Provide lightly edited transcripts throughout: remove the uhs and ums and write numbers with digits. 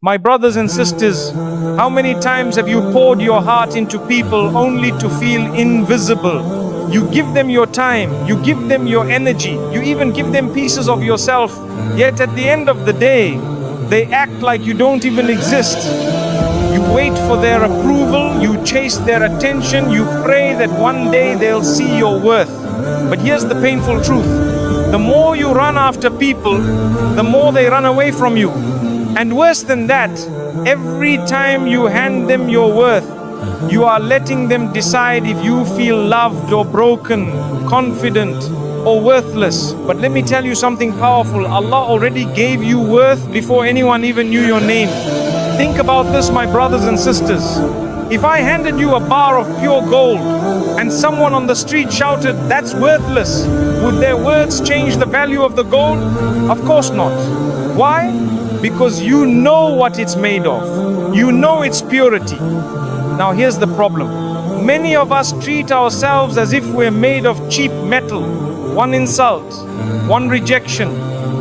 My brothers and sisters, how many times have you poured your heart into people only to feel invisible? You give them your time, you give them your energy, you even give them pieces of yourself, yet at the end of the day, they act like you don't even exist. You wait for their approval, you chase their attention, you pray that one day they'll see your worth. But here's the painful truth. The more you run after people, the more they run away from you. And worse than that, every time you hand them your worth, you are letting them decide if you feel loved or broken, confident or worthless. But let me tell you something powerful. Allah already gave you worth before anyone even knew your name. Think about this, my brothers and sisters. If I handed you a bar of pure gold and someone on the street shouted, "That's worthless," would their words change the value of the gold? Of course not. Why? Because you know what it's made of. You know its purity. Now here's the problem. Many of us treat ourselves as if we're made of cheap metal. One insult, one rejection,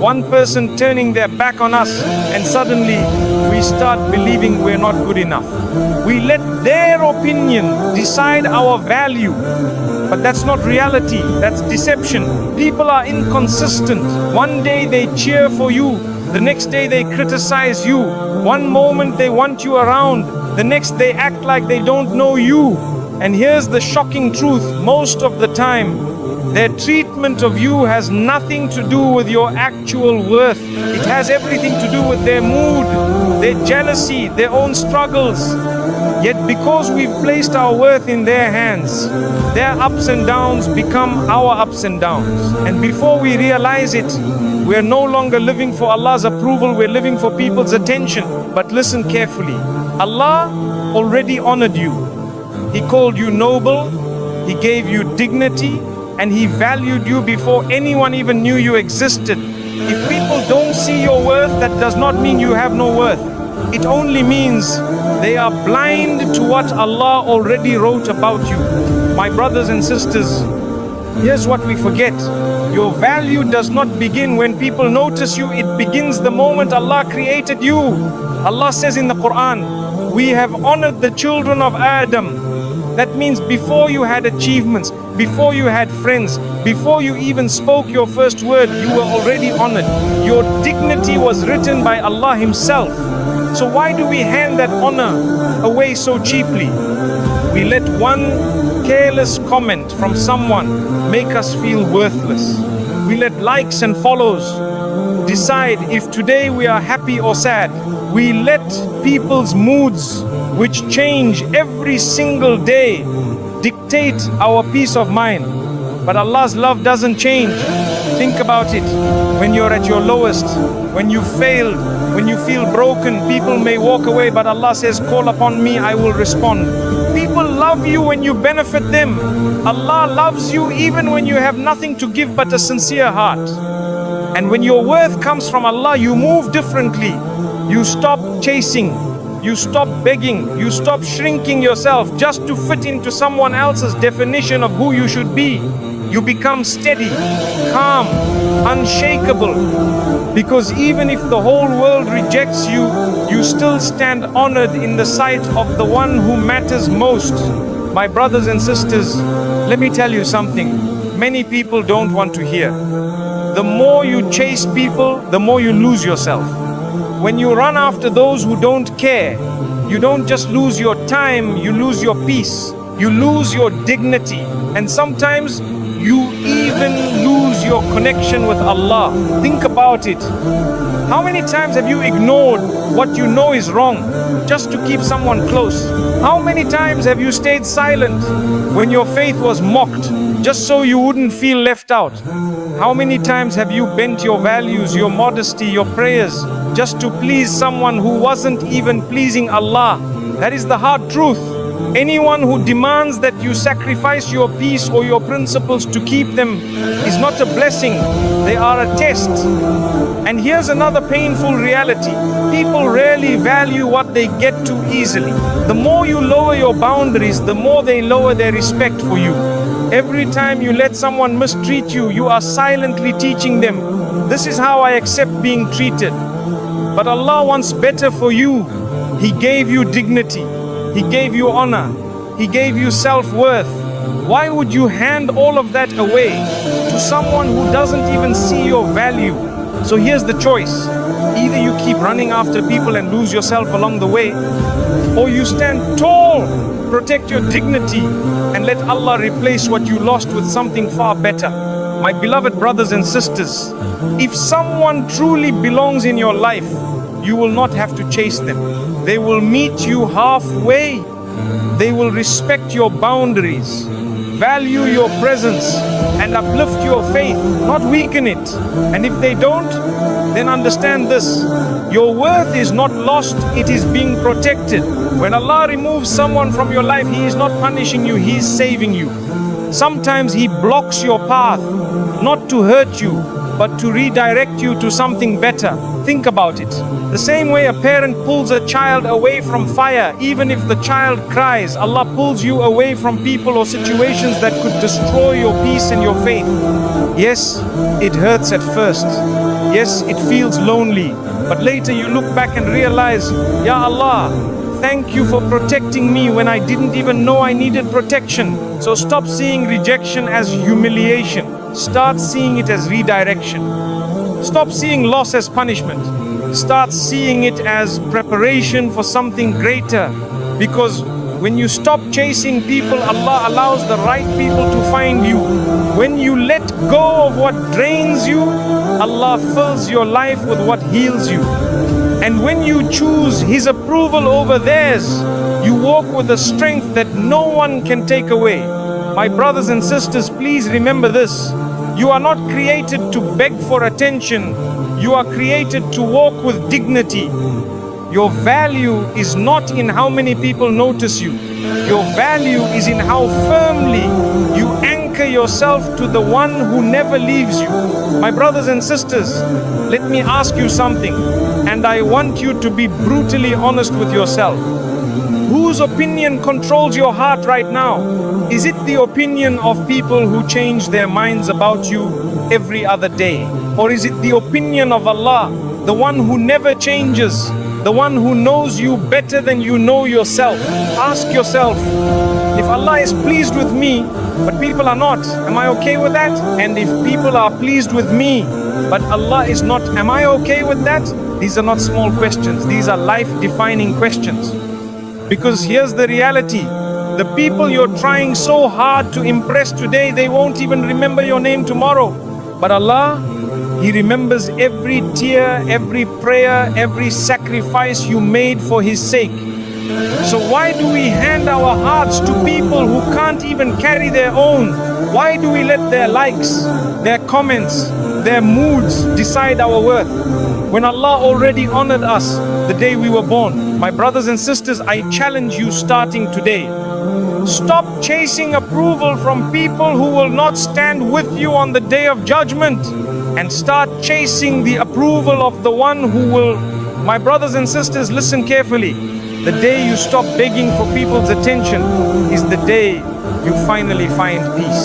one person turning their back on us, and suddenly we start believing we're not good enough. We let their opinion decide our value. But that's not reality, that's deception. People are inconsistent. One day they cheer for you, the next day they criticize you. One moment they want you around, the next they act like they don't know you. And here's the shocking truth, most of the time, their treatment of you has nothing to do with your actual worth. It has everything to do with their mood, their jealousy, their own struggles. Yet because we've placed our worth in their hands, their ups and downs become our ups and downs. And before we realize it, we're no longer living for Allah's approval, we're living for people's attention. But listen carefully. Allah already honored you. He called you noble, He gave you dignity, and He valued you before anyone even knew you existed. If people don't see your worth, that does not mean you have no worth. It only means they are blind to what Allah already wrote about you. My brothers and sisters, here's what we forget. Your value does not begin when people notice you. It begins the moment Allah created you. Allah says in the Quran, "We have honored the children of Adam." That means before you had achievements, before you had friends, before you even spoke your first word, you were already honored. Your dignity was written by Allah Himself. So why do we hand that honor away so cheaply? We let one careless comment from someone make us feel worthless. We let likes and follows decide if today we are happy or sad. We let people's moods, which change every single day, dictate our peace of mind. But Allah's love doesn't change. Think about it. When you're at your lowest, when you failed, when you feel broken, people may walk away, but Allah says, "Call upon me, I will respond." People love you when you benefit them. Allah loves you even when you have nothing to give but a sincere heart. And when your worth comes from Allah, you move differently. You stop chasing. You stop begging, you stop shrinking yourself just to fit into someone else's definition of who you should be. You become steady, calm, unshakable. Because even if the whole world rejects you, you still stand honored in the sight of the one who matters most. My brothers and sisters, let me tell you something. Many people don't want to hear. The more you chase people, the more you lose yourself. When you run after those who don't care, you don't just lose your time, you lose your peace, you lose your dignity, and sometimes you even lose your connection with Allah. Think about it. How many times have you ignored what you know is wrong just to keep someone close? How many times have you stayed silent when your faith was mocked just so you wouldn't feel left out? How many times have you bent your values, your modesty, your prayers just to please someone who wasn't even pleasing Allah? That is the hard truth. Anyone who demands that you sacrifice your peace or your principles to keep them is not a blessing, they are a test. And here's another painful reality. People rarely value what they get too easily. The more you lower your boundaries, the more they lower their respect for you. Every time you let someone mistreat you, you are silently teaching them, this is how I accept being treated. But Allah wants better for you. He gave you dignity. He gave you honor. He gave you self-worth. Why would you hand all of that away to someone who doesn't even see your value? So here's the choice. Either you keep running after people and lose yourself along the way, or you stand tall, protect your dignity, and let Allah replace what you lost with something far better. My beloved brothers and sisters, if someone truly belongs in your life, you will not have to chase them. They will meet you halfway. They will respect your boundaries, value your presence, and uplift your faith, not weaken it. And if they don't, then understand this: your worth is not lost, it is being protected. When Allah removes someone from your life, He is not punishing you, He is saving you. Sometimes He blocks your path, not to hurt you, but to redirect you to something better. Think about it. The same way a parent pulls a child away from fire, even if the child cries, Allah pulls you away from people or situations that could destroy your peace and your faith. Yes, it hurts at first. Yes, it feels lonely. But later you look back and realize, Ya Allah, thank you for protecting me when I didn't even know I needed protection. So stop seeing rejection as humiliation. Start seeing it as redirection. Stop seeing loss as punishment. Start seeing it as preparation for something greater. Because when you stop chasing people, Allah allows the right people to find you. When you let go of what drains you, Allah fills your life with what heals you. And when you choose His approval over theirs, you walk with a strength that no one can take away. My brothers and sisters, please remember this. You are not created to beg for attention. You are created to walk with dignity. Your value is not in how many people notice you. Your value is in how firmly you anchor yourself to the one who never leaves you. My brothers and sisters, let me ask you something, and I want you to be brutally honest with yourself. Whose opinion controls your heart right now? Is it the opinion of people who change their minds about you every other day? Or is it the opinion of Allah, the one who never changes, the one who knows you better than you know yourself? Ask yourself, if Allah is pleased with me, but people are not, am I okay with that? And if people are pleased with me, but Allah is not, am I okay with that? These are not small questions, these are life-defining questions. Because here's the reality, the people you're trying so hard to impress today, they won't even remember your name tomorrow. But Allah, He remembers every tear, every prayer, every sacrifice you made for His sake. So why do we hand our hearts to people who can't even carry their own? Why do we let their likes, their comments, their moods decide our worth? When Allah already honored us the day we were born. My brothers and sisters, I challenge you starting today. Stop chasing approval from people who will not stand with you on the day of judgment, and start chasing the approval of the one who will. My brothers and sisters, listen carefully. The day you stop begging for people's attention is the day you finally find peace.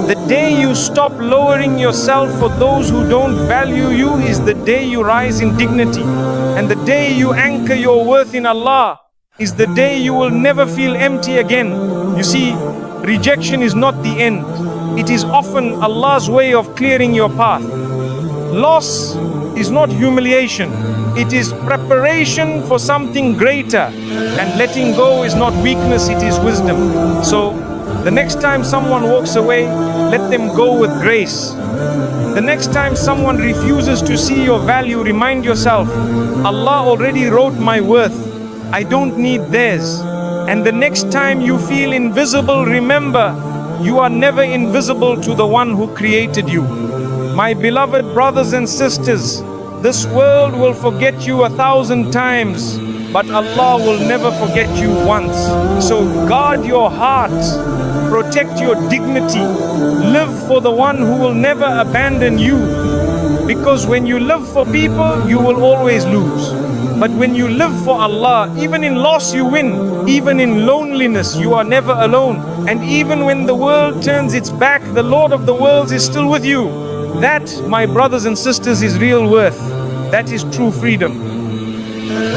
The day you stop lowering yourself for those who don't value you is the day you rise in dignity. And the day you anchor your worth in Allah is the day you will never feel empty again. You see, rejection is not the end. It is often Allah's way of clearing your path. Loss is not humiliation. It is preparation for something greater. And letting go is not weakness, it is wisdom. So, the next time someone walks away, let them go with grace. The next time someone refuses to see your value, remind yourself, Allah already wrote my worth. I don't need theirs. And the next time you feel invisible, remember, you are never invisible to the one who created you. My beloved brothers and sisters, this world will forget you 1,000 times, but Allah will never forget you once. So guard your heart, protect your dignity, live for the one who will never abandon you. Because when you live for people, you will always lose. But when you live for Allah, even in loss you win. Even in loneliness, you are never alone. And even when the world turns its back, the Lord of the worlds is still with you. That, my brothers and sisters, is real worth. That is true freedom.